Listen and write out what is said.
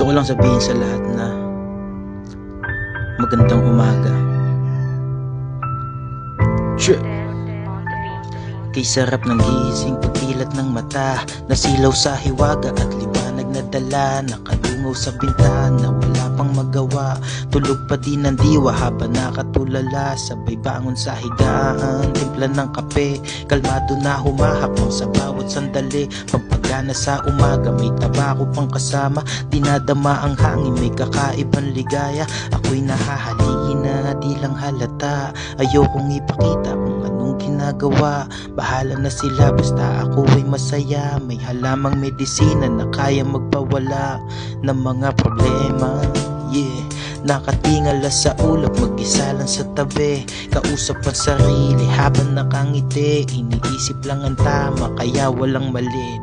Gusto ko lang sabihin sa lahat na magandang umaga. Kay sarap ng gising, pagtilat ng mata, nasilaw sa hiwaga at liwanag na dala, nakalungaw sa bintana, wala pang magawa, tulog pa din ang diwa habang nakatulala, sabay bangon sa higaan, timpla ng kape, kalmado na humahapon sa bawat sandali, pampagana sa umaga, may tabako pang kasama, dinadama ang hangin, may kakaibang ligaya, ako'y nahahaligi na di lang halata, ayokong ipakita kung anong ginagawa, bahala na sila basta ako ay masaya, may halamang medisina na kaya magpawala ng mga problema. Nakatingala sa ulap, mag-isa lang sa tabi, kausap ang sarili habang nakangiti, iniisip lang ang tama kaya walang mali,